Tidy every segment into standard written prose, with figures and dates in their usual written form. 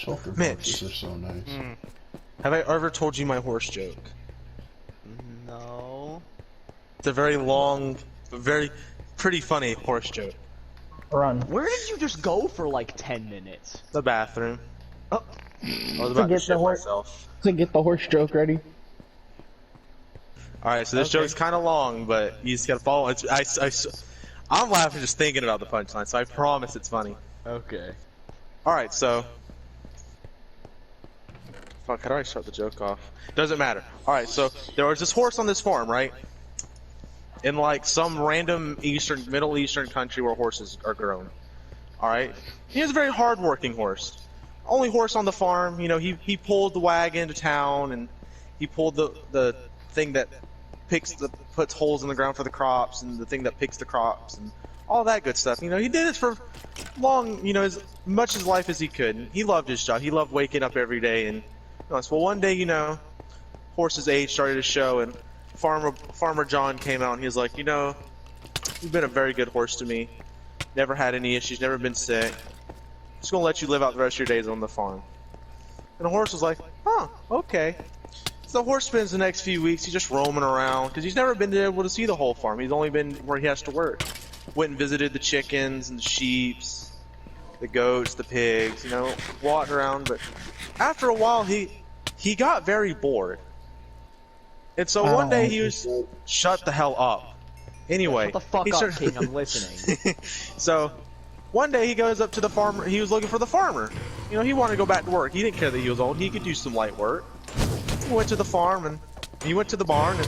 Shelter Mitch. boxes are so nice. Have I ever told you my horse joke? No. It's a very long, pretty funny horse joke. Run. Where did you just go for like 10 minutes? The bathroom. Oh. I was about to get the shit horse- myself. To get the horse joke ready. Alright, so this joke's kind of long, but you just gotta follow it. I'm laughing just thinking about the punchline, so I promise it's funny. Okay. Alright, so... Fuck, how do I start the joke off? Doesn't matter. Alright, so there was this horse on this farm, right? In like some random Middle Eastern country where horses are grown. Alright? He was a very hard-working horse. Only horse on the farm, you know, he pulled the wagon to town, and he pulled the thing that puts holes in the ground for the crops, and the thing that picks the crops, and all that good stuff. You know, he did it for long, you know, as much his life as he could. And he loved his job. He loved waking up every day. And well, one day, you know, horse's age started to show, and Farmer John came out, and he was like, you know, you've been a very good horse to me. Never had any issues. Never been sick. Just gonna let you live out the rest of your days on the farm. And the horse was like, huh, okay. So the horse spends the next few weeks, he's just roaming around, because he's never been able to see the whole farm. He's only been where he has to work. Went and visited the chickens and the sheeps, the goats, the pigs, you know, walked around. But after a while, he got very bored. And so one day he was, shut the hell up. Anyway, Shut the fuck up, King, I'm listening. So one day he goes up to the farmer. He was looking for the farmer. You know, he wanted to go back to work. He didn't care that he was old. He could do some light work. He went to the farm, and he went to the barn, and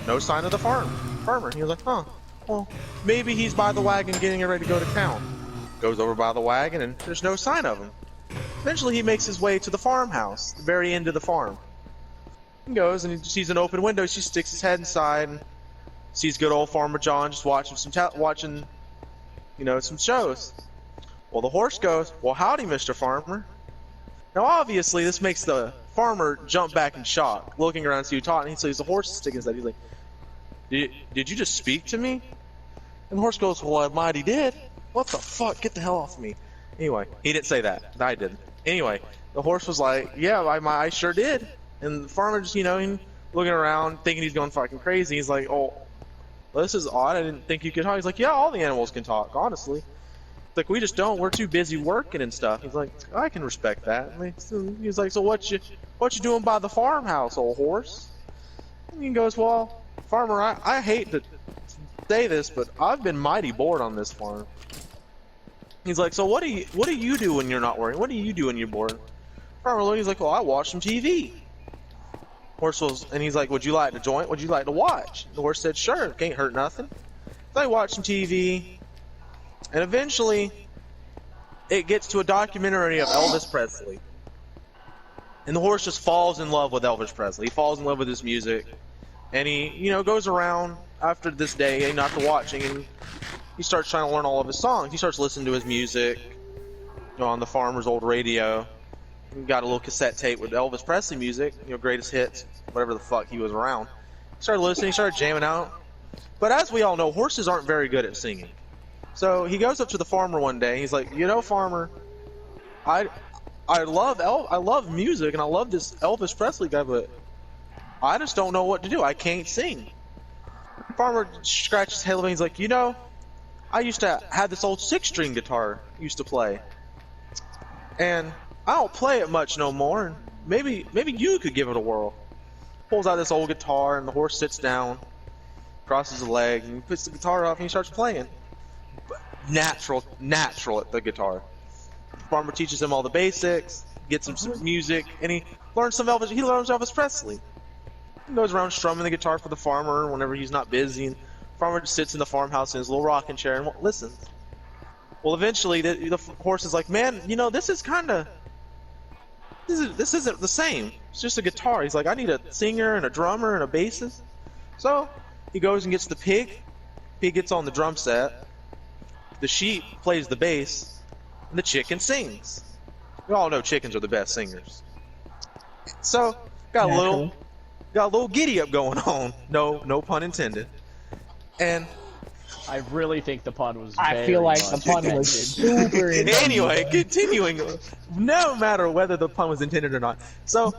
no sign of the farmer. He was like, huh, well, maybe he's by the wagon getting ready to go to town. Goes over by the wagon, and there's no sign of him. Eventually he makes his way to the farmhouse, the very end of the farm. He goes, and he sees an open window. He sticks his head inside, and sees good old Farmer John just watching you know, some shows. Well, the horse goes, well, howdy, Mr. Farmer. Now, obviously, this makes the farmer jump back in shock, looking around to see who talking. He sees the horse sticking his head. He's like, did you just speak to me? And the horse goes, well, I mighty did. What the fuck? Get the hell off me. Anyway, he didn't say that. I didn't. Anyway, the horse was like, yeah, I sure did. And the farmer just, you know, looking around, thinking he's going fucking crazy. He's like, oh, well, this is odd. I didn't think you could talk. He's like, yeah, all the animals can talk, honestly. It's like, we just don't. We're too busy working and stuff. He's like, I can respect that. He's like, so what you doing by the farmhouse, old horse? And he goes, well, farmer, I hate to say this, but I've been mighty bored on this farm. He's like, so what do you do when you're not working? What do you do when you're bored? Farmer looked, he's like, well, I watch some TV. Horse was, and he's like, would you like to join? Would you like to watch? The horse said, sure, can't hurt nothing. So they watched some TV, and eventually, it gets to a documentary of Elvis Presley. And the horse just falls in love with Elvis Presley. He falls in love with his music, and he, you know, goes around after this day, and after watching, and he starts trying to learn all of his songs. He starts listening to his music, you know, on the farmer's old radio. He got a little cassette tape with Elvis Presley music, you know, greatest hits, whatever the fuck he was around. He started listening, he started jamming out. But as we all know, horses aren't very good at singing. So he goes up to the farmer one day, he's like, you know, farmer, I love music, and I love this Elvis Presley guy, but I just don't know what to do. I can't sing. The farmer scratches his head and he's like, you know, I used to have this old 6-string guitar I used to play, and I don't play it much no more, and maybe you could give it a whirl. Pulls out this old guitar, and the horse sits down, crosses his legs, and he puts the guitar up, and he starts playing. Natural at the guitar. The farmer teaches him all the basics, gets him some music, and he learns Elvis Presley. He goes around strumming the guitar for the farmer whenever he's not busy, and the farmer just sits in the farmhouse in his little rocking chair and listens. Well, eventually, the horse is like, man, you know, this isn't the same. It's just a guitar. He's like, I need a singer and a drummer and a bassist. So he goes and gets the pig. Pig gets on the drum set. The sheep plays the bass, and the chicken sings. We all know chickens are the best singers. So got a little giddy up going on. No pun intended. And I really think the pun was. I feel like the much pun was intended. super intended. Anyway, continuing, no matter whether the pun was intended or not. So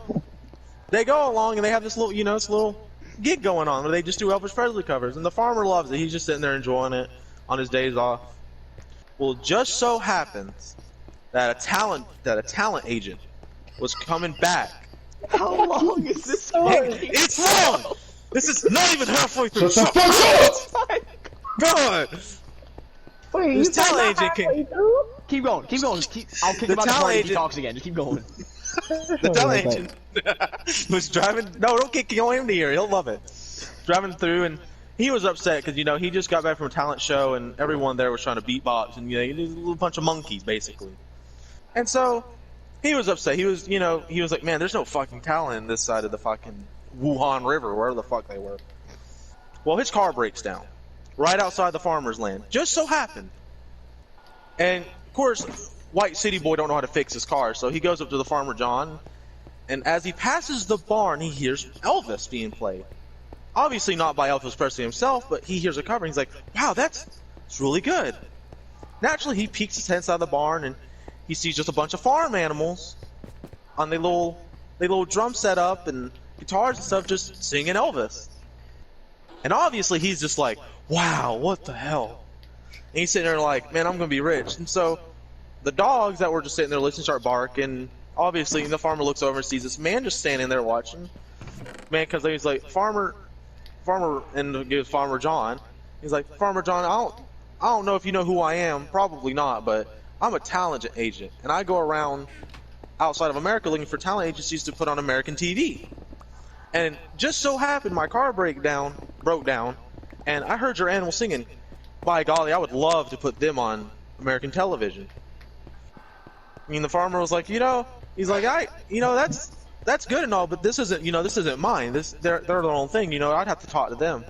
they go along and they have this little, this little gig going on where they just do Elvis Presley covers, and the farmer loves it. He's just sitting there enjoying it on his days off. Well, just so happens that a talent agent was coming back. How long is this story? It's long. This is not even halfway through. Shut the fuck up! God. Wait, This you talent said agent that can- halfway through? Keep going. I'll kick The him out the talent party if he agent- talks again. Just keep going. The talent agent was driving. No, don't kick him to here. He'll love it. Driving through, and he was upset because he just got back from a talent show, and everyone there was trying to beatbox, and he was a little bunch of monkeys basically. And so he was upset. He was like, man, there's no fucking talent in this side of the fucking Wuhan River, wherever the fuck they were. Well, his car breaks down right outside the farmer's land. Just so happened. And of course, white city boy don't know how to fix his car, so he goes up to the farmer John, and as he passes the barn, he hears Elvis being played. Obviously not by Elvis Presley himself, but he hears a cover, and he's like, wow, it's really good. Naturally, he peeks his head inside the barn, and he sees just a bunch of farm animals on their little drum setup and guitars and stuff, just singing Elvis. And obviously, he's just like, wow, what the hell? And he's sitting there like, man, I'm gonna be rich. And so the dogs that were just sitting there listening start barking. Obviously, the farmer looks over and sees this man just standing there watching. Man, because he's like, farmer, and gives Farmer John. He's like, Farmer John, I don't know if you know who I am. Probably not, but I'm a talent agent, and I go around outside of America looking for talent agencies to put on American TV. And just so happened my car broke down, and I heard your animal singing. By golly, I would love to put them on American television. I mean, the farmer was like, he's like, that's good and all, but this isn't mine. They're their own thing. I'd have to talk to them.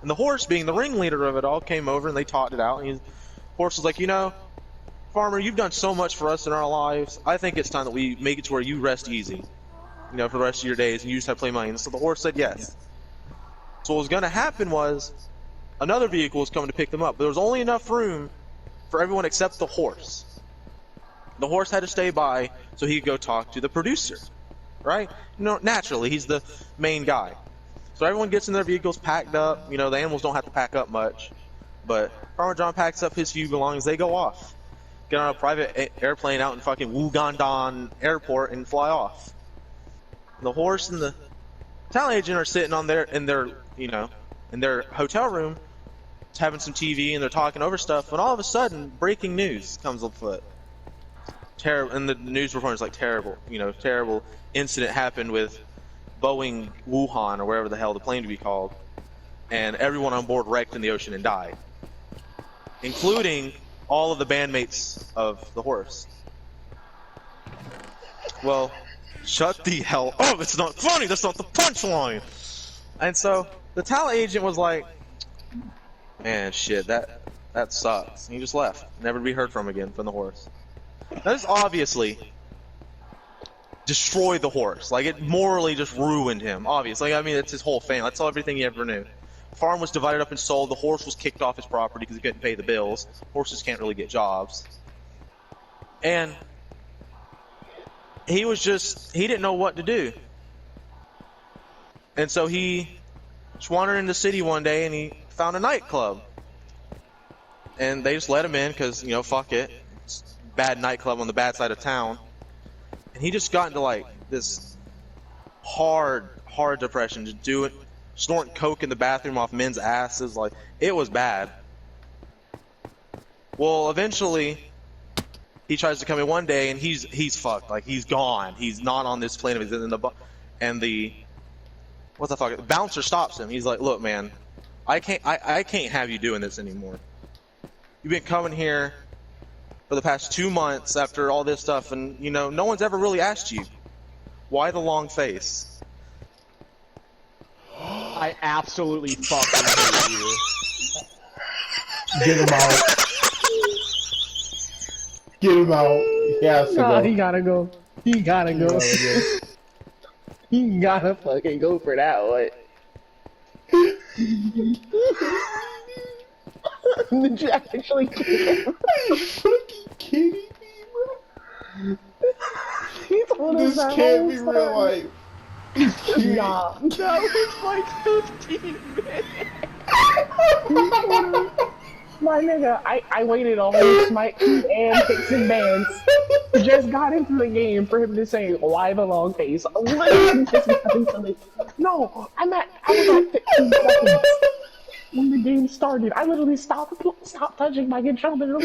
And the horse, being the ringleader of it all, came over and they talked it out. And the horse was like, farmer, you've done so much for us in our lives. I think it's time that we make it to where you rest easy, for the rest of your days, and you just have to play money. And so the horse said yes. So what was going to happen was another vehicle was coming to pick them up, but there was only enough room for everyone except the horse. The horse had to stay by so he could go talk to the producer, right? Naturally, he's the main guy. So everyone gets in their vehicles packed up. The animals don't have to pack up much, but Farmer John packs up his few belongings. They go off, get on a private airplane out in fucking Wugandan airport and fly off. And the horse and the talent agent are sitting in their hotel room, having some TV, and they're talking over stuff. When all of a sudden, breaking news comes afoot. And the news reporters like terrible incident happened with Boeing Wuhan or wherever the hell the plane to be called, and everyone on board wrecked in the ocean and died, including all of the bandmates of the horse. Well, shut the hell up! It's not funny. That's not the punchline. And so the talent agent was like, man, shit, that sucks. And he just left, never to be heard from again from the horse. Now, this obviously destroyed the horse. Like, it morally just ruined him, obviously. I mean, it's his whole family. That's everything he ever knew. The farm was divided up and sold. The horse was kicked off his property because he couldn't pay the bills. Horses can't really get jobs. And he didn't know what to do. And so he was wandering in the city one day, and he found a nightclub. And they just let him in because, fuck it. Bad nightclub on the bad side of town, and he just got into like this hard depression, just snorting coke in the bathroom off men's asses. Like, it was bad. Well, eventually he tries to come in one day and he's fucked. Like, he's gone. He's not on this planet. He's in the what the fuck? The bouncer stops him. He's like, look, man, I can't have you doing this anymore. You've been coming here for the past 2 months after all this stuff, and no one's ever really asked you why the long face. I absolutely fucking hate you. Get him out. Get him out. He has to No, go. he gotta go. He gotta go. He gotta fucking go for that one. Did you actually kick him? Are you fucking kidding me, bro? He told us This that can't whole be story. real life. Nah. That was like 15 minutes. My nigga, I waited a whole smite and picks and bans. Just got into the game for him to say, why the long face? Literally just got into the... No, I was at 15 seconds when the game started. I literally stopped touching my controller.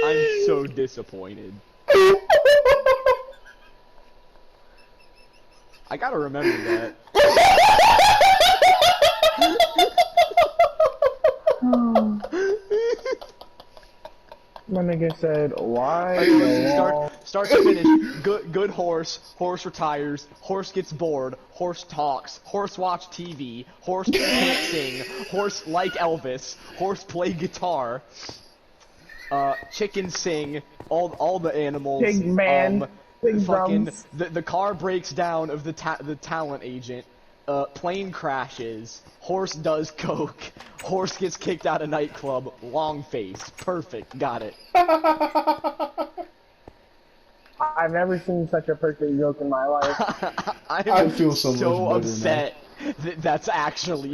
I'm so disappointed. I gotta remember that. My nigga said, why Alright, listen, the long... start to finish. Good horse. Horse retires. Horse gets bored. Horse talks. Horse watch TV. Horse can't sing. Horse like Elvis. Horse play guitar. Chicken sing. All the animals. Pig man. Pig Fucking drums. the car breaks down of the talent agent. Plane crashes. Horse does coke. Horse gets kicked out of nightclub. Long face. Perfect. Got it. I've never seen such a perfect joke in my life. I I feel so much better now. upset that that's actually